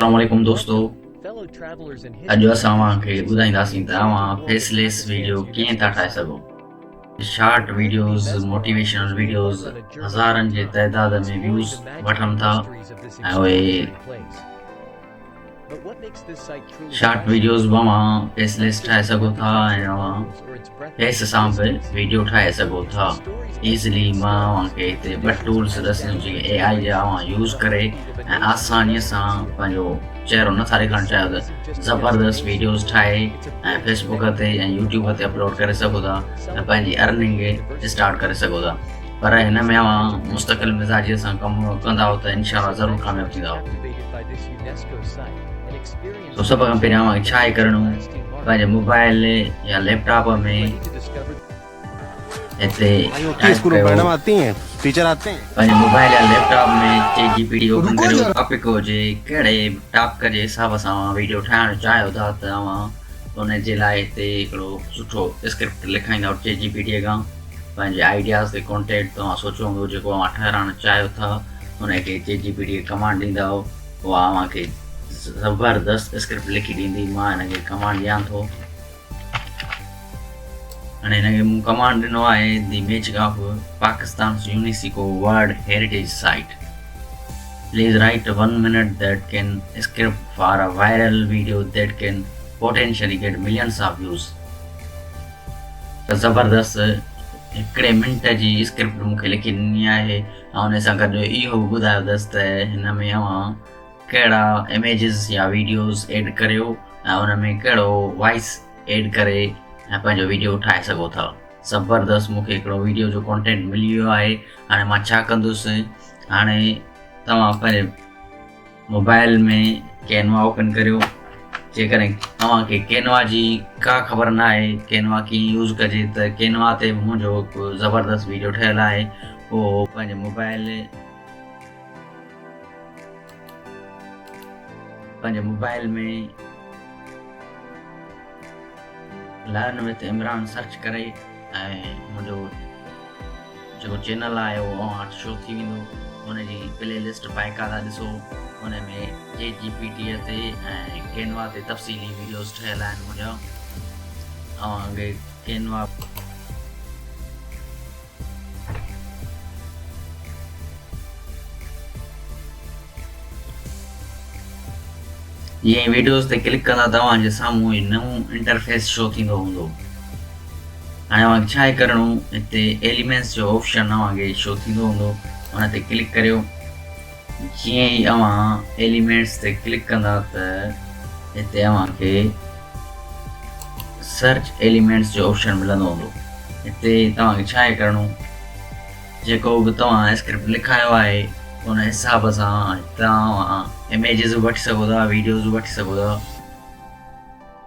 Assalamualaikum दोस्तों अॼु असां तव्हांखे ॿुधाईंदासीं त तव्हां फेसलेस वीडियो कीअं था ठाहे सघो। शॉर्ट वीडियोज़ मोटिवेशनल वीडियोज़ हज़ारनि जे तइदाद में व्यूज़ वठनि था ऐं उहे शॉर्ट वीडियोज़ बि तव्हां फेसलेस ठाहे सघो था ऐं तव्हां फेस सां बि वीडियो ठाहे सघो था ईज़िली। मां तव्हांखे हिते ॿ टूल्स ॾिसंदुमि जेके AI जा यूज़ करे ऐं आसानीअ सां पंहिंजो चहिरो नथा ॾेखारणु चाहियो त ज़बरदस्त वीडियोज़ ठाहे ऐं फेसबुक ते ऐं यूट्यूब ते अपलोड करे सघो था ऐं पंहिंजी अर्निंग स्टार्ट करे सघो था। पर हिन में तव्हां मुस्तक़िल मिज़ाजीअ सां कमु कंदा त इंशाअल्लाह ज़रूरु कामयाबु थींदा। तो सब खां पहिरियों तव्हांखे छा आहे करिणो, पंहिंजे मोबाइल या लैपटॉप में हिते पंहिंजे मोबाइल या लैपटॉप में ChatGPT ओपन करियो। टॉपिक हुजे कहिड़े टॉपिक जे हिसाब सां वीडियो ठाहिणु चाहियो था त तव्हां उन जे लाइ हिते हिकिड़ो सुठो स्क्रिप्ट लिखाईंदव ChatGPT खां। पंहिंजे आइडियाज़ ते कॉन्टेक्ट तव्हां सोचियो हूंदो जेको तव्हां ठाहिराइणु चाहियो था उनखे ChatGPT कमांड ॾींदव, उहा तव्हांखे ज़बरदस्त स्क्रिप्ट लिखी ॾींदी। मां हिनखे कमांड ॾियां थो। हाणे हिनखे मूं कमांड ॾिनो आहे the making of Pakistan UNESCO world heritage site. Please write 1 minute that can script for a viral video that can potentially get millions of views। त ज़बरदस्त हिकिड़े मिंट जी स्क्रिप्ट मूंखे लिखी ॾिनी आहे ऐं हुन सां गॾु इहो बि ॿुधायो अथसि त हिन में तव्हां कहिड़ा इमेजिस या वीडियोज़ ऐड करियो ऐं हुन में कहिड़ो वॉइस ऐड करे ऐं पंहिंजो वीडियो ठाहे सघो था। ज़बरदस्त मूंखे हिकिड़ो वीडियो जो कॉन्टेंट मिली वियो आहे। हाणे मां छा कंदुसि, हाणे तव्हां पंहिंजे मोबाइल में कैनवा ओपन करियो। जेकॾहिं तव्हांखे कैनवा जी का ख़बर न आहे कैनवा कीअं यूज़ कजे त कैनवा ते मुंहिंजो हिकु ज़बरदस्त वीडियो ठहियलु आहे। उहो पंहिंजे मोबाइल में लर्न विथ इमरान सर्च करे ऐं मुंहिंजो जेको चैनल आहे उहो शो थी वेंदो। हुनजी प्लेलिस्ट बाक़ाइदा ॾिसो, हुन में ChatGPT ते ऐं कैनवा ते तफ़सीली वीडियोज़ ठहियल आहिनि मुंहिंजा। तव्हांखे कैनवा जीअं वीडियोज़ ते क्लिक कंदा तव्हांजे साम्हूं ही नओं इंटरफेस शो थींदो हूंदो। हाणे तव्हांखे छा आहे करिणो, हिते एलिमेंट्स जो ऑप्शन तव्हांखे शो थींदो हूंदो, हुन ते क्लिक करियो। जीअं ई तव्हां एलिमेंट्स ते क्लिक कंदा त हिते तव्हांखे सर्च एलिमेंट्स जो ऑप्शन मिलंदो हूंदो। हिते तव्हांखे छा आहे करिणो, जेको बि तव्हां स्क्रिप्ट लिखायो आहे उन हिसाब सां तव्हां इमेजिस बि वठी सघो था, वीडियोज़ बि वठी सघो था,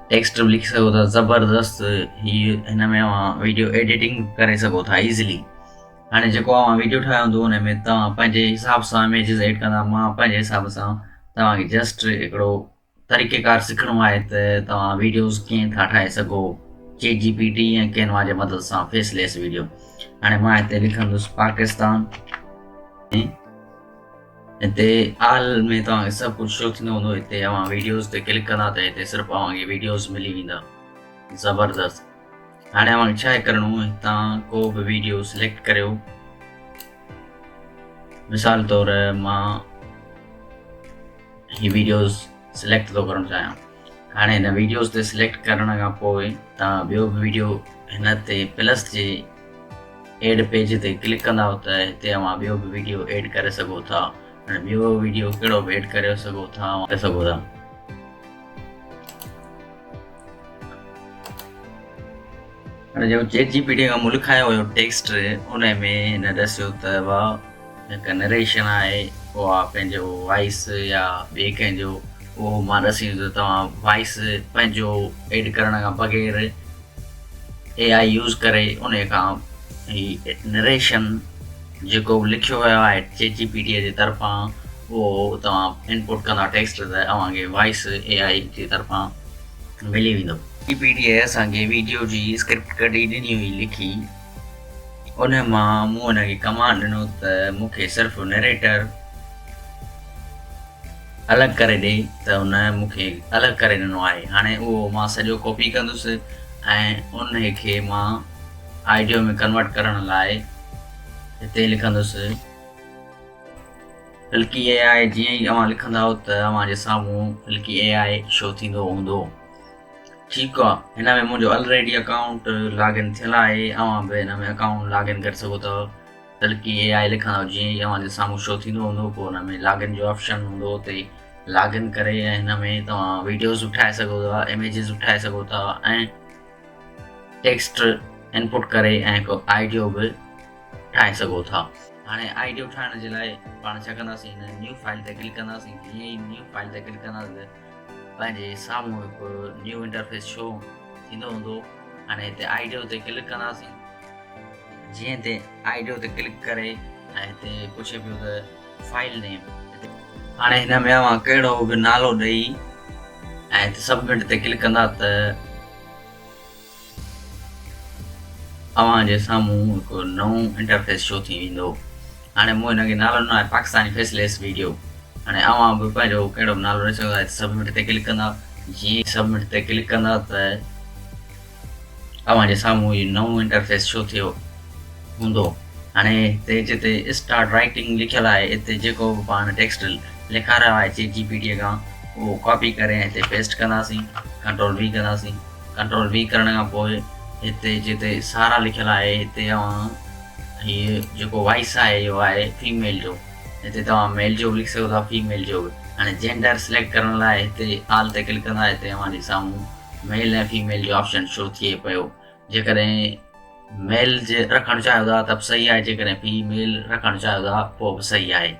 टेक्स्ट बि लिखी सघो था। ज़बरदस्त हीअ हिन में तव्हां वीडियो एडिटिंग करे सघो था ईज़िली। हाणे जेको तव्हां वीडियो ठाहियो हूंदो हुन में तव्हां पंहिंजे हिसाब सां इमेजिस ऐड कंदा। मां पंहिंजे हिसाब सां तव्हांखे जस्ट हिकिड़ो तरीक़ेकार सिखणो आहे त तव्हां वीडियोज़ कीअं था ठाहे सघो ChatGPT ऐं कैनवा जे मदद सां फेसलेस वीडियो। हाणे मां हिते लिखंदुसि पाकिस्तान। हिते आल में तव्हांखे सभु कुझु शो थींदो हूंदो। हिते तव्हां वीडियोज़ ते क्लिक कंदा त हिते सिर्फ़ु तव्हांखे वीडियोज़ मिली वेंदा। ज़बरदस्त। हाणे तव्हांखे छा आहे करिणो, तव्हां को बि वीडियो सिलेक्ट करियो। मिसाल तौर मां ही वीडियोज़ सिलेक्ट थो करणु चाहियां। हाणे हिन वीडियोज़ ते सिलेक्ट करण खां पोइ तव्हां ॿियो बि वीडियो हिन ते प्लस जे एड पेज ते क्लिक कंदा त हिते तव्हां ॿियो बि वीडियो ऐड करे सघो था। हाणे ॿियो वीडियो कहिड़ो बि ऐड करे सघो था। हाणे जेको ChatGPT खां मूं लिखायो हुयो टेक्स्ट उन में हिन ॾसियो त हिकु नरेशन आहे, उहा पंहिंजो वॉइस या ॿिए कंहिंजो उहो मां ॾसींदुसि। तव्हां वॉइस पंहिंजो एड करण खां बग़ैर AI यूज़ करे उन खां ही नरेशन जेको लिखियो वियो आहे ChatGPT जे तरफ़ां उहो तव्हां इनपुट कंदा टेक्स्ट त तव्हांखे वॉइस AI जी तरफ़ां मिली वेंदो। ChatGPT असांखे वीडियो जी स्क्रिप्ट कढी ॾिनी हुई लिखी, उन मां मूं हुनखे कमांड ॾिनो त मूंखे सिर्फ़ु नरेटर अलॻि करे ॾे त उन मूंखे अलॻि करे ॾिनो आहे। हाणे उहो मां सॼो कॉपी कंदुसि ऐं उन खे मां आइडियो में कन्वर्ट करण लाइ हिते लिखंदुसि हल्की AI। जीअं ई तव्हां लिखंदा त तव्हांजे साम्हूं हल्की AI शो थींदो हूंदो। ठीकु आहे, हिन में मुंहिंजो ऑलरेडी अकाउंट लॉगिन थियल आहे। तव्हां बि हिन में अकाउंट लॉगिन करे सघो था। हल्की AI लिखंदा जीअं ई तव्हांजे साम्हूं शो थींदो हूंदो, पोइ हुन में लॉगिन जो ऑप्शन हूंदो, उते लॉगिन करे ऐं हिन में तव्हां वीडियोज़ बि ठाहे सघो था, इमेजिस बि ठाहे सघो था ऐं टेक्स्ट इनपुट करे ऐं हिकु आइडियो बि ठाहे सघो था। हाणे आइडियो ठाहिण जे लाइ पाण छा कंदासीं, हिन न्यू फाइल ते क्लिक कंदासीं। जीअं ई न्यू फाइल ते क्लिक कंदासीं पंहिंजे साम्हूं हिकु न्यू इंटरफेस शो थींदो हूंदो। हाणे हिते आइडियो ते क्लिक कंदासीं। जीअं ते आइडियो ते क्लिक करे ऐं हिते पुछे पियो त फाइल नेम। हाणे हिन में तव्हां कहिड़ो बि नालो ॾेई ऐं हिते सबमिट ते क्लिक कंदा त तव्हांजे साम्हूं हिकु नओं इंटरफेस शो थी वेंदो। हाणे मूं हिनखे नालो ॾिनो आहे पाकिस्तानी फेसलेस वीडियो। हाणे तव्हां बि पंहिंजो कहिड़ो बि नालो ॾेई सघो था। सबमिट ते क्लिक कंदा। जीअं सबमिट ते क्लिक कंदा त तव्हांजे साम्हूं इहो नओं इंटरफेस शो थियो हूंदो। हाणे हिते जिते स्टार्ट राइटिंग लिखियलु आहे, हिते जेको बि पाण टेक्स्ट लिखारायो आहे ChatGPT खां, उहो कॉपी करे हिते पेस्ट कंदासीं। कंट्रोल V कंदासीं। कंट्रोल V करण खां पोइ हिते जिते सारा लिखियलु आहे, हिते तव्हां हीअ जेको वॉइस आहे इहो आहे फीमेल जो। हिते तव्हां मेल जो बि लिखी सघो था, फीमेल जो बि। हाणे जेंडर सिलेक्ट करण लाइ हिते ऑल ते क्लिक कंदा। हिते तव्हांजे साम्हूं मेल ऐं फीमेल जो ऑप्शन शो थिए पियो। जेकॾहिं मेल जे रखणु चाहियो था त बि सही आहे, जेकॾहिं फीमेल रखणु चाहियो था पोइ बि सही आहे।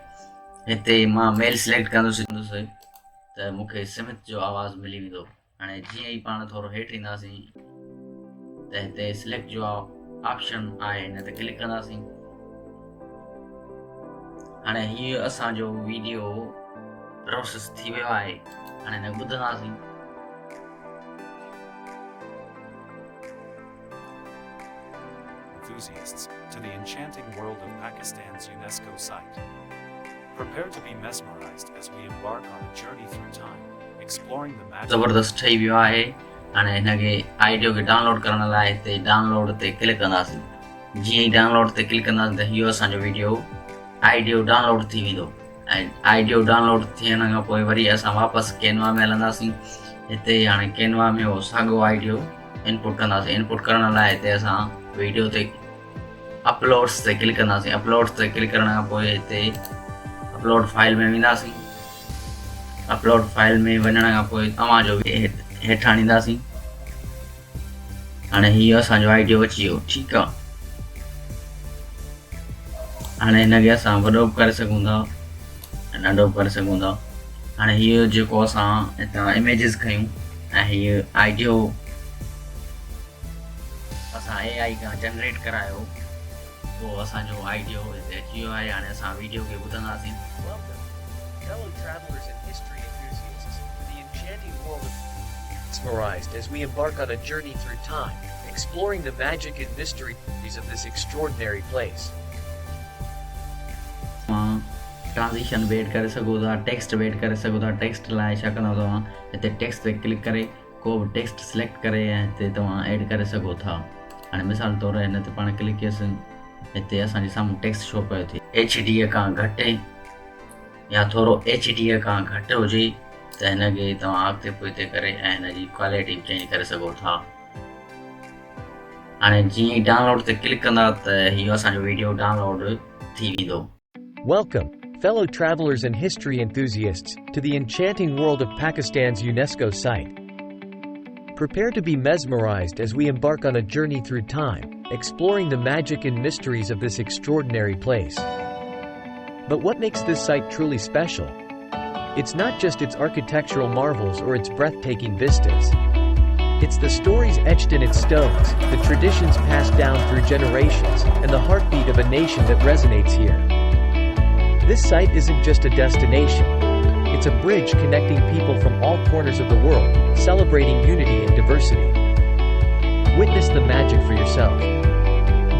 हिते मां मेल सिलेक्ट कंदुसि त मूंखे स्मिथ जो आवाज़ु मिली वेंदो। हाणे जीअं ई पाण थोरो हेठि ईंदासीं त हिते सिलेक्ट जो ऑप्शन आहे, हिन ते क्लिक कंदासीं। हाणे हीअ असांजो वीडियो प्रोसेस थी वियो आहे। हाणे हिन ॿुधंदासीं। Enthusiasts to the enchanting world of Pakistan's UNESCO site. Prepare to be mesmerized as we embark on a journey through time, exploring the magic. ज़बरदस्त ठही वियो आहे। हाणे हिनखे आइडियो खे डाउनलोड करण लाइ हिते डाउनलोड ते क्लिक कंदासीं। जीअं ई डाउनलोड ते क्लिक कंदासीं त इहो असांजो वीडियो आइडियो डाउनलोड थी वेंदो। ऐं आइडियो डाउनलोड थियण खां पोइ वरी असां वापसि कैनवा में हलंदासीं। हिते हाणे कैनवा में उहो साॻियो आइडियो इनपुट कंदासीं। इनपुट करण लाइ हिते असां वीडियो ते अपलोड्स ते क्लिक कंदासीं। अपलोड्स ते क्लिक करण खां पोइ हिते अपलोड फाइल में वेंदासीं। अपलोड फाइल में वञण खां पोइ तव्हांजो हेठां ईंदासीं। हाणे हीअ असांजो आइडियो अची वियो। ठीकु आहे, हाणे हिनखे असां वॾो बि करे सघूं था, नंढो बि करे सघूं था। हाणे हीअ जेको असां हितां इमेजिस खयूं ऐं हीअ आइडियो असां AI खां जनरेट करायो, पोइ असांजो आइडियो हिते अची वियो आहे। हाणे असां वीडियो खे ॿुधंदासीं। Fellow travelers and history enthusiasts, the enchanting world of mesmerized as we embark on a journey through time, exploring the magic and mysteries of this extraordinary place. Transition भी ऐड करे सघो था, टेक्स्ट भी add करे सघो था। Text लाइ छा कंदा तव्हां हिते टेक्स्ट ते क्लिक करे को बि टेक्स्ट सिलेक्ट करे ऐं हिते तव्हां ऐड करे सघो था। हाणे मिसाल तौरु हिन ते पाण क्लिक कयोसीं, हिते असांजे साम्हूं टेक्स्ट शो पियो थिए। HD खां घटि या थोरो HD खां घटि हुजे त हिनखे तव्हां अॻिते पोइते करे ऐं हिनजी क्वालिटी चेंज करे सघो था। हाणे जीअं ई डाउनलोड ते क्लिक कंदा त इहो असांजो वीडियो डाउनलोड थी वेंदो। Welcome, fellow travelers and history enthusiasts, to the enchanting world of Pakistan's UNESCO site. Prepare to be mesmerized as we embark on a journey through time, exploring the magic and mysteries of this extraordinary place. But what makes this site truly special? It's not just its architectural marvels or its breathtaking vistas. It's the stories etched in its stones, the traditions passed down through generations, and the heartbeat of a nation that resonates here. This site isn't just a destination. It's a bridge connecting people from all corners of the world, celebrating unity and diversity. Witness the magic for yourself.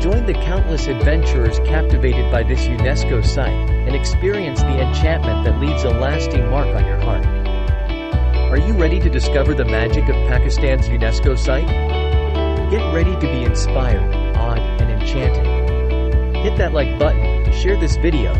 Join the countless adventurers captivated by this UNESCO site, and experience the enchantment that leaves a lasting mark on your heart. Are you ready to discover the magic of Pakistan's UNESCO site? Get ready to be inspired, awed, and enchanted. Hit that like button, share this video,